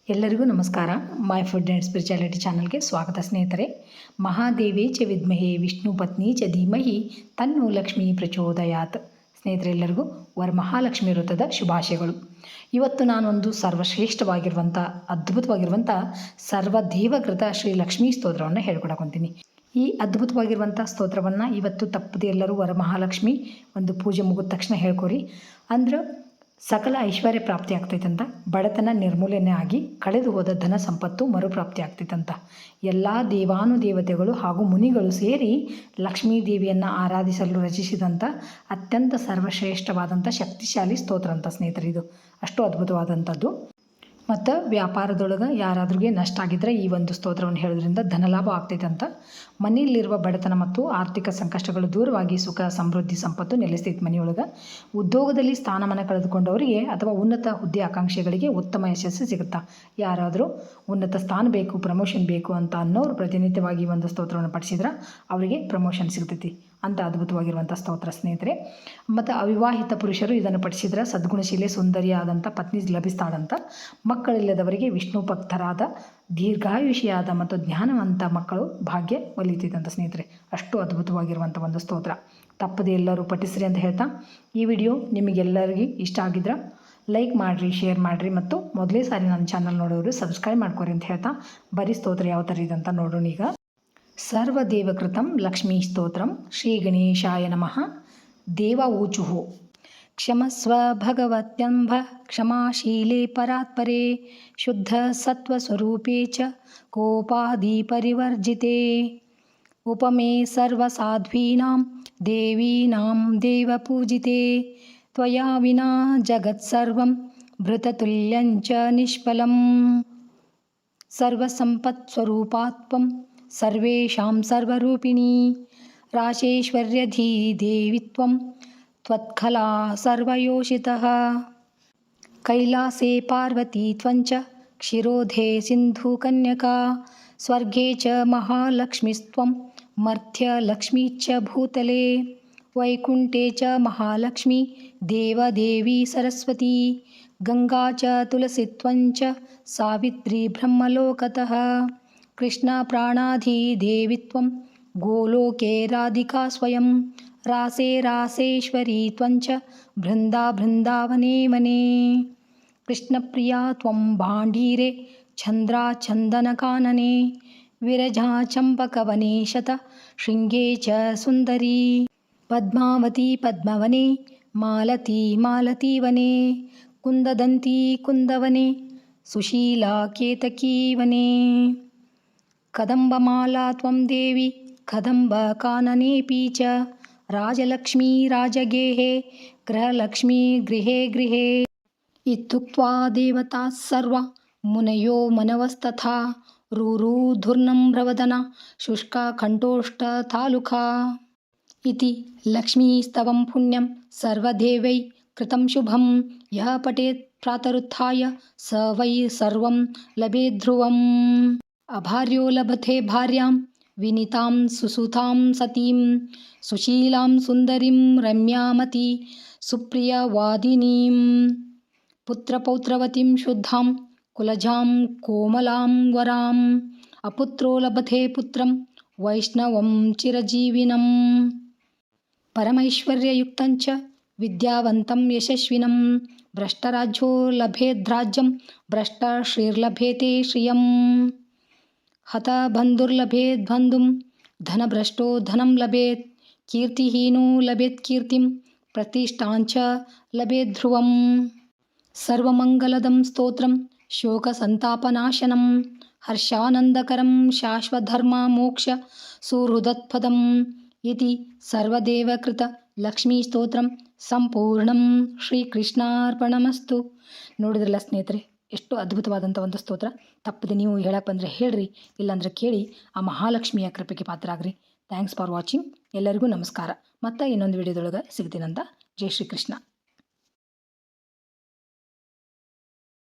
ಎಲ್ಲರಿಗೂ ನಮಸ್ಕಾರ. My food and spirituality ಚಾನಲ್ಗೆ ಸ್ವಾಗತ ಸ್ನೇಹಿತರೆ. ಮಹಾದೇವೇ ಚ ವಿದ್ಮಹೇ ವಿಷ್ಣು ಪತ್ನಿ ಚ ಧೀಮಹಿ ತನ್ನೋ ಲಕ್ಷ್ಮೀ ಪ್ರಚೋದಯಾತ್. ಸ್ನೇಹಿತರೆಲ್ಲರಿಗೂ ವರಮಹಾಲಕ್ಷ್ಮಿ ವ್ರತದ ಶುಭಾಶಯಗಳು. ಇವತ್ತು ನಾನೊಂದು ಸರ್ವಶ್ರೇಷ್ಠವಾಗಿರುವಂಥ ಅದ್ಭುತವಾಗಿರುವಂಥ ಸರ್ವದೇವಕೃತ ಶ್ರೀ ಲಕ್ಷ್ಮೀ ಸ್ತೋತ್ರವನ್ನು ಹೇಳ್ಕೊಡಕೊಂತೀನಿ. ಈ ಅದ್ಭುತವಾಗಿರುವಂಥ ಸ್ತೋತ್ರವನ್ನು ಇವತ್ತು ತಪ್ಪದೆ ಎಲ್ಲರೂ ವರಮಹಾಲಕ್ಷ್ಮಿ ಒಂದು ಪೂಜೆ ಮುಗಿದ ತಕ್ಷಣ ಹೇಳ್ಕೊರಿ. ಅಂದ್ರೆ ಸಕಲ ಐಶ್ವರ್ಯ ಪ್ರಾಪ್ತಿ ಆಗ್ತೈತಂತ, ಬಡತನ ನಿರ್ಮೂಲನೆ ಆಗಿ ಕಳೆದು ಹೋದ ಧನ ಸಂಪತ್ತು ಮರುಪ್ರಾಪ್ತಿ ಆಗ್ತೈತಂತ. ಎಲ್ಲ ದೇವಾನುದೇವತೆಗಳು ಹಾಗೂ ಮುನಿಗಳು ಸೇರಿ ಲಕ್ಷ್ಮೀ ದೇವಿಯನ್ನು ಆರಾಧಿಸಲು ರಚಿಸಿದಂಥ ಅತ್ಯಂತ ಸರ್ವಶ್ರೇಷ್ಠವಾದಂಥ ಶಕ್ತಿಶಾಲಿ ಸ್ತೋತ್ರ ಅಂತ ಸ್ನೇಹಿತರೆ. ಇದು ಅಷ್ಟು ಅದ್ಭುತವಾದಂಥದ್ದು. ಮತ್ತು ವ್ಯಾಪಾರದೊಳಗೆ ಯಾರಾದ್ರಿಗೆ ನಷ್ಟ ಆಗಿದ್ದರೆ ಈ ಒಂದು ಸ್ತೋತ್ರವನ್ನು ಹೇಳೋದ್ರಿಂದ ಧನಲಾಭ ಆಗ್ತೈತಂತ. ಮನೆಯಲ್ಲಿರುವ ಬಡತನ ಮತ್ತು ಆರ್ಥಿಕ ಸಂಕಷ್ಟಗಳು ದೂರವಾಗಿ ಸುಖ ಸಮೃದ್ಧಿ ಸಂಪತ್ತು ನೆಲೆಸ್ತೈತೆ ಮನೆಯೊಳಗೆ. ಉದ್ಯೋಗದಲ್ಲಿ ಸ್ಥಾನಮಾನ ಕಳೆದುಕೊಂಡವರಿಗೆ ಅಥವಾ ಉನ್ನತ ಹುದ್ದೆ ಆಕಾಂಕ್ಷೆಗಳಿಗೆ ಉತ್ತಮ ಯಶಸ್ಸು ಸಿಗುತ್ತಾ. ಯಾರಾದರೂ ಉನ್ನತ ಸ್ಥಾನ ಬೇಕು, ಪ್ರಮೋಷನ್ ಬೇಕು ಅಂತ ಅನ್ನೋರು ಪ್ರತಿನಿತ್ಯವಾಗಿ ಒಂದು ಸ್ತೋತ್ರವನ್ನು ಪಡಿಸಿದ್ರೆ ಅವರಿಗೆ ಪ್ರಮೋಷನ್ ಸಿಗ್ತೈತಿ ಅಂತ ಅದ್ಭುತವಾಗಿರುವಂಥ ಸ್ತೋತ್ರ ಸ್ನೇಹಿತರೆ. ಮತ್ತು ಅವಿವಾಹಿತ ಪುರುಷರು ಇದನ್ನು ಪಠಿಸಿದ್ರೆ ಸದ್ಗುಣಶೀಲೆ ಸುಂದರಿಯಾದಂಥ ಪತ್ನಿ ಲಭಿಸ್ತಾಳಂತ. ಮಕ್ಕಳಿಲ್ಲದವರಿಗೆ ವಿಷ್ಣು ಭಕ್ತರಾದ ದೀರ್ಘಾಯುಷಿಯಾದ ಮತ್ತು ಜ್ಞಾನವಂತ ಮಕ್ಕಳು ಭಾಗ್ಯ ಒಲಿತೈತಂತ ಸ್ನೇಹಿತರೆ. ಅಷ್ಟು ಅದ್ಭುತವಾಗಿರುವಂಥ ಒಂದು ಸ್ತೋತ್ರ. ತಪ್ಪದೆ ಎಲ್ಲರೂ ಪಠಿಸ್ರಿ ಅಂತ ಹೇಳ್ತಾ, ಈ ವಿಡಿಯೋ ನಿಮಗೆಲ್ಲರಿಗೂ ಇಷ್ಟ ಆಗಿದ್ರೆ ಲೈಕ್ ಮಾಡಿರಿ, ಶೇರ್ ಮಾಡಿರಿ ಮತ್ತು ಮೊದಲೇ ಸಾರಿ ನನ್ನ ಚಾನಲ್ ನೋಡೋರು ಸಬ್ಸ್ಕ್ರೈಬ್ ಮಾಡ್ಕೊರಿ ಅಂತ ಹೇಳ್ತಾ, ಬರೀ ಸ್ತೋತ್ರ ಯಾವ ಥರ ಇದೆ ಅಂತ ನೋಡೋಣ ಈಗ. ಸರ್ವದೇವಕೃತಂ ಲಕ್ಷ್ಮೀ ಸ್ತೋತ್ರಂ ಶ್ರೀ ಗಣೇಶಾಯ ನಮಃ. ದೇವ ಊಚುಃ ಕ್ಷಮಸ್ವ ಭಗವತ್ಯಂಬ ಕ್ಷಮಾಶೀಲೆ ಪರಾತ್ಪರೆ ಶುದ್ಧ ಸತ್ವಸ್ವರೂಪೇ ಚ ಕೋಪಾದಿ ಪರಿವರ್ಜಿತೆ ಉಪಮೇ ಸರ್ವಸಾಧ್ವೀನಾಂ ದೇವೀನಾಂ ದೇವಪೂಜಿತೆ ತ್ವಯಾ ವಿನಾ ಜಗತ್ಸರ್ವಂ ಭೃತತುಲ್ಯಂಚ ನಿಷ್ಫಲಂ ಸರ್ವಸಂಪತ್ಸ್ವರೂಪಾತ್ವಂ ಸರ್ವೇಷಾಂ ಸರ್ವರೂಪಿಣಿ ರಾಶೇಶ್ವರ್ಯಧೀ ದೇವಿತ್ವಂ ತ್ವತ್ಖಲಾ ಸರ್ವಯೋಷಿತಃ ಕೈಲಾಸೆ ಪಾರ್ವತಿ ತ್ವಂಚ ಕ್ಷಿರೋಧೆ ಸಿಂಧುಕನ್ಯಕಾ ಸ್ವರ್ಗೇ ಚ ಮಹಾಲಕ್ಷ್ಮಿಸ್ತ್ವಂ ಮರ್ತ್ಯಲಕ್ಷ್ಮೀಶ್ಚ ಭೂತಲೆ ವೈಕುಂಠೇ ಚ ಮಹಾಲಕ್ಷ್ಮಿ ದೇವದೇವಿ ಸರಸ್ವತಿ ಗಂಗಾ ಚ ತುಳಸಿತ್ವಂಚ ಸಾವಿತ್ರಿ ಬ್ರಹ್ಮಲೋಕತಃ ಕೃಷ್ಣ ಪ್ರಾಣಾಧಿದೇವಿತ್ವಂ ಗೋಲೋಕೆ ರಾಧಿಕಾ ಸ್ವಯಂ ರಾಸೆ ರಾಸೇಶ್ವರಿ ತ್ವಂಚ ಬೃಂದಾವನೇ ವನೇ ಕೃಷ್ಣಪ್ರಿಯಾ ತ್ವಂ ಭಾಂಡೀರೆ ಛಂದ್ರಾಚಂದನಕಾನನೆ ವಿರಜಾ ಚಂಪಕವನೆ ಶತ ಶೃಂಗೇ ಚ ಸುಂದರಿ ಪದ್ಮಾವತಿ ಪದ್ಮವನೆ ಮಾಲತಿ ಮಾಲತೀವನೆ ಕುಂದದಂತಿ ಕುಂದವನೆ ಸುಶೀಲಾ ಕೇತಕೀವನೆ ಕದಂಬಮಾಲಾ ತ್ವಂ ದೇವಿ ಕದಂಬ ಕಾನನೇಪಿ ಚ ರಾಜಲಕ್ಷ್ಮೀ ರಾಜಗೇಹೆ ಗೃಹಲಕ್ಷ್ಮೀ ಗೃಹೇ ಗೃಹೇ ಇತ್ಯುಕ್ತ್ವಾ ದೇವತಾ ಸರ್ವ ಮುನಯೋ ಮನವಸ್ತಥಾ ರೂರುಧುರ್ನಂ ಬ್ರವದನ ಶುಷ್ಕ ಕಂಠೋಷ್ಟ ತಾಲುಕಾ ಇತಿ ಲಕ್ಷ್ಮೀಸ್ತವಂ ಪುಣ್ಯಂ ಸರ್ವದೇವೈ ಕೃತಂ ಶುಭಂ ಯಃ ಪಠೇತ್ ಪ್ರಾತರುತ್ಥಾಯ ಸ ವೈ ಸರ್ವಂ ಲಭೇದ್ಧ್ರುವಂ ಅಭಾರ್ಯೋ ಲಭತೆ ಭಾರ್ಯಾಂ ವಿನಿತಾಂ ಸುಸುತಾಂ ಸತೀಂ ಸುಶೀಲಾಂ ಸುಂದರಿಂ ರಮ್ಯಾಮತಿ ಸುಪ್ರಿಯವಾದಿನೀಂ ಪುತ್ರಪೌತ್ರವತಿಂ ಶುದ್ಧಾಂ ಕುಲಜಾಂ ಕೋಮಲಾಂ ವರಾಂ ಅಪುತ್ರೋ ಲಭತೆ ಪುತ್ರಂ ವೈಷ್ಣವಂ ಚಿರಜೀವಿನಂ ಪರಮೈಶ್ವರ್ಯಯುಕ್ತಂಚ ವಿದ್ಯಾವಂತಂ ಯಶಸ್ವಿನಂ ಭ್ರಷ್ಟರಾಜ್ಯೋ ಲಭೇದ್ರಾಜ್ಯಂ ಭ್ರಷ್ಟ ಶ್ರೀರ್ಲಭೇತೆ ಶ್ರಿಯಂ ಹತ ಬಂಧುರ್ಲಭೇದ್ಬಂಧುಂ ಧನಭ್ರಷ್ಟೋ ಧನಂ ಲಭೇತ್ ಕೀರ್ತಿಹೀನೋ ಲಭೇತ್ ಕೀರ್ತಿಂ ಪ್ರತಿಷ್ಠಾಂಚ ಲಭೇದ್ಧ್ರುವಂ ಸರ್ವಮಂಗಲದಂ ಸ್ತೋತ್ರಂ ಶೋಕಸಂತಾಪನಾಶನಂ ಹರ್ಷಾನಂದಕರಂ ಶಾಶ್ವಧರ್ಮ ಮೋಕ್ಷ ಸುಹೃದತ್ಪದಂ ಇತಿ ಸರ್ವದೇವಕೃತ ಲಕ್ಷ್ಮೀ ಸ್ತೋತ್ರಂ ಸಂಪೂರ್ಣಂ ಶ್ರೀಕೃಷ್ಣಾರ್ಪಣಮಸ್ತು. ನೋಡಿದ್ರಲ್ಲ ಸ್ನೇಹಿತರೆ, ಎಷ್ಟು ಅದ್ಭುತವಾದಂಥ ಒಂದು ಸ್ತೋತ್ರ. ತಪ್ಪದೆ ನೀವು ಹೇಳಕ್ಕೆ ಬಂದರೆ ಹೇಳ್ರಿ, ಇಲ್ಲಾಂದ್ರೆ ಕೇಳಿ ಆ ಮಹಾಲಕ್ಷ್ಮಿಯ ಕೃಪೆಗೆ ಪಾತ್ರರಾಗ್ರಿ. Thanks for watching. ಎಲ್ಲರಿಗೂ ನಮಸ್ಕಾರ. ಮತ್ತೆ ಇನ್ನೊಂದು ವಿಡಿಯೋದೊಳಗೆ ಸಿಗ್ತೀನಂತ. ಜೈ ಶ್ರೀಕೃಷ್ಣ.